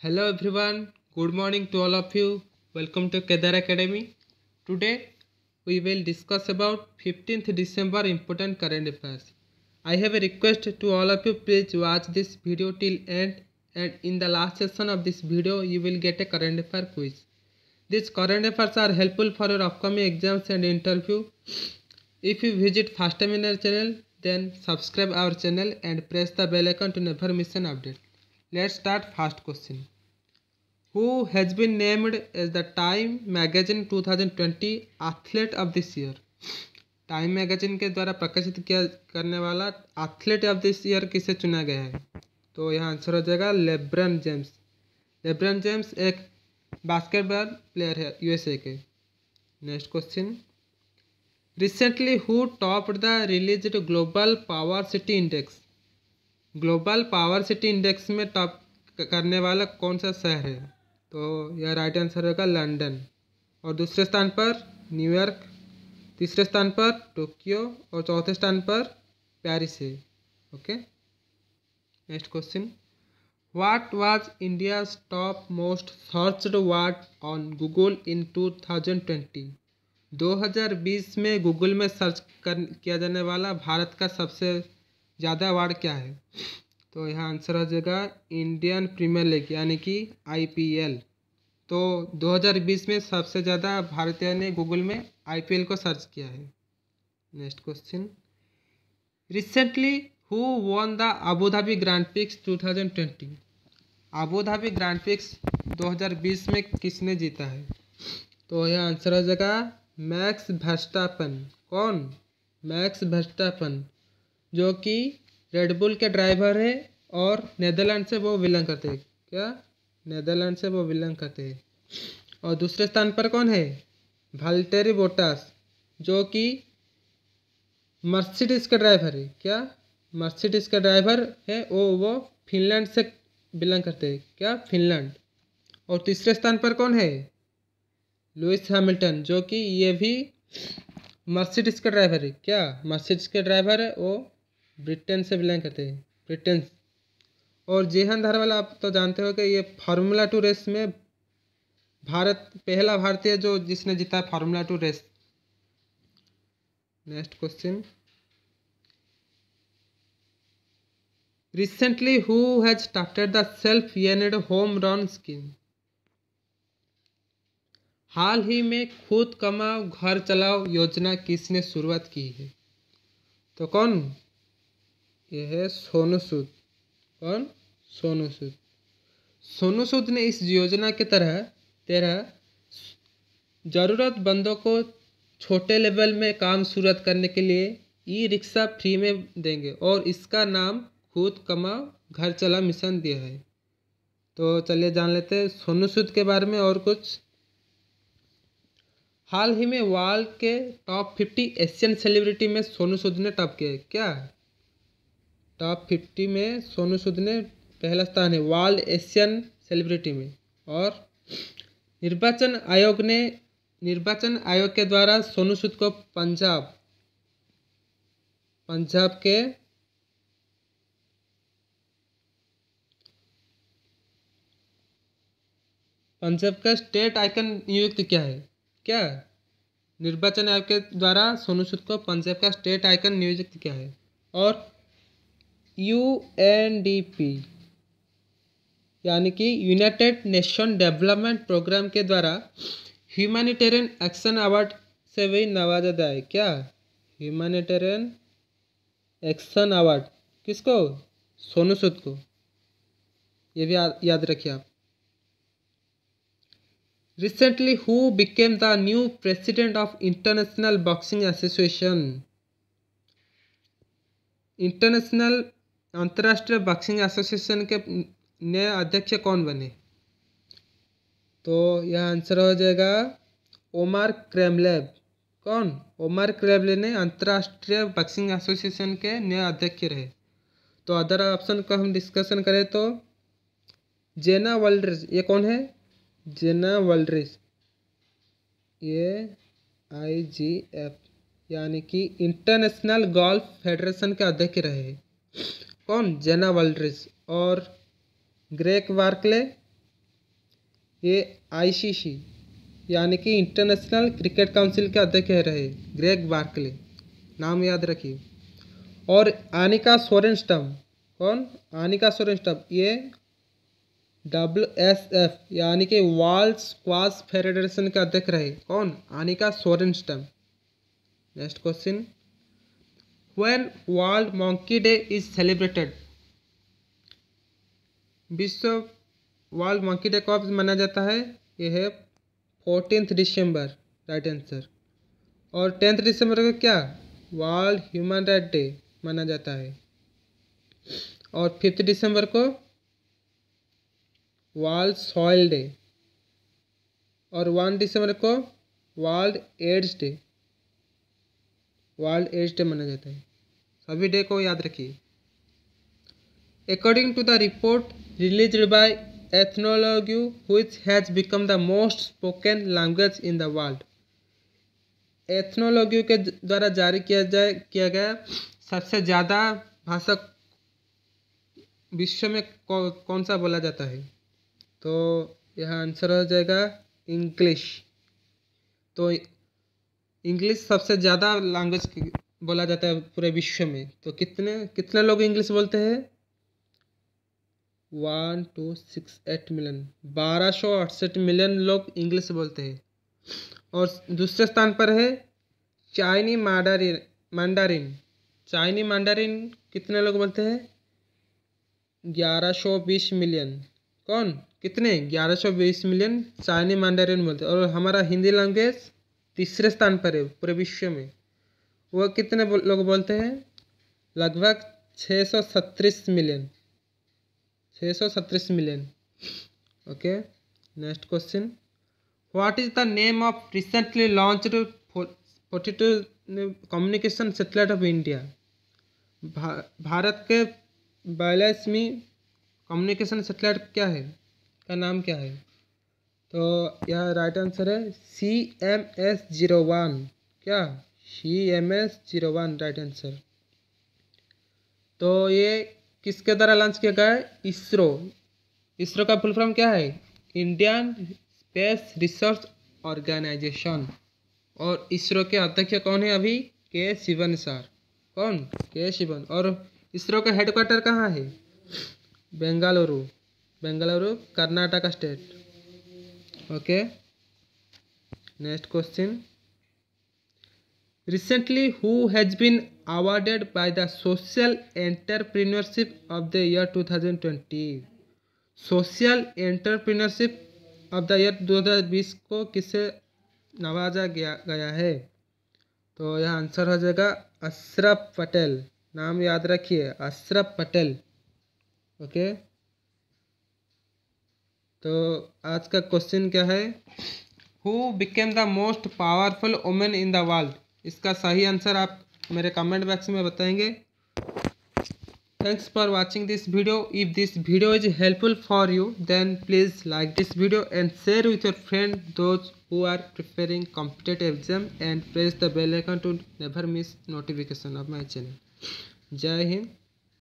Hello everyone, good morning to all of you. Welcome to Kedar Academy. Today we will discuss about 15th December important current affairs. I have a request to all of you, please watch this video till end, and in the last session of this video you will get a current affair quiz. These current affairs are helpful for your upcoming exams and interview. If you visit first time in our channel, then subscribe our channel and press the bell icon to never miss an update. Let's start first question. Who has been named as the Time Magazine 2020 Athlete of this Year? Time magazine के द्वारा प्रकाशित किया करने वाला athlete of this year किसे चुना गया है? तो यहाँ आंसर हो जाएगा लेब्रन जेम्स। लेब्रन जेम्स एक बास्केटबॉल प्लेयर है यूएसए के। Next question, recently who topped the released global power city index? Global power city index में टॉप करने वाला कौन सा शहर है? तो यह राइट आंसर होगा लंदन। और दूसरे स्थान पर न्यूयॉर्क, तीसरे स्थान पर टोक्यो और चौथे स्थान पर पेरिस है। Okay, next question, what was India's top most searched word on Google in 2020? 2020 में गूगल में सर्च किया जाने वाला भारत का सबसे ज़्यादा वर्ड क्या है? तो यहाँ आंसर हो जाएगा इंडियन प्रीमियर लीग यानी कि आईपीएल। तो 2020 में सबसे ज़्यादा भारतीय ने गूगल में आईपीएल को सर्च किया है। Next question, recently who won the Abu Dhabi grand prix 2020? Abu Dhabi grand prix 2020 में किसने जीता है? तो यह आंसर हो जाएगा मैक्स वर्स्टापन। कौन? मैक्स वर्स्टापन, जो कि रेडबुल के ड्राइवर है और नेदरलैंड से वो बिलोंग करते हैं। क्या? नेदरलैंड से वो बिलोंग करते हैं। और दूसरे स्थान पर कौन है? वाल्टेरी बोटास, जो कि मर्सिडीज का ड्राइवर है। क्या? मर्सिडीज का ड्राइवर है वो फिनलैंड से बिलोंग करते हैं। क्या? फिनलैंड। और तीसरे स्थान पर कौन है? लुइस हैमिल्टन, जो कि ये भी मर्सिडीज का ड्राइवर है। क्या? मर्सिडीज के ड्राइवर है वो ब्रिटेन से बिलोंग करते हैं, ब्रिटेन। और जेहन धरवाल आप तो जानते हो कि ये फार्मूला 2 रेस में भारत पहला भारतीय जो जिसने जीता है फार्मूला 2 रेस। Next question, recently who has started the self and home run scheme? हाल ही में खुद कमाओ घर चलाओ योजना किसने शुरुआत की है? तो कौन? यह है सोनू सूद। कौन? सोनू सूद। सोनू सूद ने इस योजना के तहत ज़रूरतमंदों को छोटे लेवल में काम शुरू करने के लिए ई रिक्शा फ्री में देंगे और इसका नाम खुद कमाओ घर चलाओ मिशन दिया है। तो चलिए जान लेते हैं सोनू सूद के बारे में और कुछ। हाल ही में वर्ल्ड के टॉप 50 एशियन सेलिब्रिटी में सोनू सूद ने टॉप किया है। क्या? टॉप 50 में सोनू सूद ने पहला स्थान है वर्ल्ड एशियन सेलिब्रिटी में। और निर्वाचन आयोग के द्वारा सोनू सूद को पंजाब का स्टेट आइकन नियुक्त किया है। क्या? निर्वाचन आयोग के द्वारा सोनू सूद को पंजाब का स्टेट आइकन नियुक्त किया है। और यूएनडीपी यानी कि यूनाइटेड नेशन डेवलपमेंट प्रोग्राम के द्वारा ह्यूमैनिटेरियन एक्शन अवार्ड से भी नवाजा गया है। क्या? ह्यूमैनिटेरियन एक्शन अवार्ड किसको? सोनू सूद को। ये भी याद रखिए आप। Recently who became the new president of international boxing association? अंतर्राष्ट्रीय बॉक्सिंग एसोसिएशन के नए अध्यक्ष कौन बने? तो यह आंसर हो जाएगा ओमार क्रेमलेव। कौन? ओमार क्रेमलेव ने अंतर्राष्ट्रीय बॉक्सिंग एसोसिएशन के नए अध्यक्ष रहे। तो अदर ऑप्शन का हम डिस्कशन करें तो जेना वाल्डरिस, ये कौन है? जेना वाल्डरिस, ये IGF यानी कि इंटरनेशनल गोल्फ फेडरेशन के अध्यक्ष रहे। कौन? जेना वाल्डरिस। और ग्रेग बार्कले, ये आईसीसी यानी कि इंटरनेशनल क्रिकेट काउंसिल के अध्यक्ष रहे ग्रेग बार्कले, नाम याद रखिए। और आनिका सोरेनस्टम, कौन? आनिका सोरेनस्टम, ये WSF यानी कि वर्ल्ड स्क्वाश फेडरेशन के अध्यक्ष रहे, कौन? Annika Sorenstam. Next question, when world monkey day is celebrated? विश्व वर्ल्ड मंकी डे कब मनाया जाता है? ये है 14 दिसंबर, राइट आंसर। और 10 दिसंबर को क्या? वर्ल्ड ह्यूमन राइट डे माना जाता है। और 5 दिसंबर को वर्ल्ड सॉइल डे। और 1 दिसंबर को world AIDS day, world AIDS day माना जाता है। सभी डे को याद रखिए। According to the report released by Ethnologue, which has become the most spoken language in the world, ethnology के द्वारा जारी किया गया सबसे ज़्यादा भाषा विश्व में कौन सा बोला जाता है? तो यह आंसर हो जाएगा इंग्लिश। तो इंग्लिश सबसे ज़्यादा लैंग्वेज बोला जाता है पूरे विश्व में। तो कितने लोग इंग्लिश बोलते हैं? 1268 मिलियन, 1268 मिलियन लोग इंग्लिश बोलते हैं। और दूसरे स्थान पर है चाइनी मैंडारिन। चाइनी मैंडारिन कितने लोग बोलते हैं? 1120 मिलियन। कौन? कितने? 1120 मिलियन चाइनी मैंडारिन बोलते हैं। और हमारा हिंदी लैंग्वेज तीसरे स्थान पर है पूरे विश्व में। वो कितने लोग बोलते हैं? लगभग 637 million, 637 million. Okay, next question, what is the name of recently launched 42 communication satellite of India? Bharat के 42वीं कम्युनिकेशन सैटेलाइट क्या है, का नाम क्या है? तो यह राइट आंसर है CMS-01। क्या? CMS-01 right answer. तो ये किसके द्वारा लॉन्च किया गया है? इसरो का फुल फॉर्म क्या है? Indian space research organisation. और इसरो के अध्यक्ष कौन है अभी? के शिवन सर। कौन? के शिवन। और इसरो का हेडक्वार्टर कहाँ है? Bengaluru, Karnataka state. Okay, next question, recently who has been awarded by the social entrepreneurship of the year 2020? Social entrepreneurship of the year 2020 को किसे नवाजा गया है? तो यह आंसर हो जाएगा अशरफ पटेल। नाम याद रखिए, अशरफ पटेल। ओके, तो आज का क्वेश्चन क्या है? Who became the most powerful women in the world? इसका सही आंसर आप मेरे कमेंट बॉक्स में बताएंगे। Thanks for watching this video. If this video is helpful for you then please like this video and share with your friend those who are preparing competitive exam and press the bell icon to never miss notification of my channel. जय हिंद।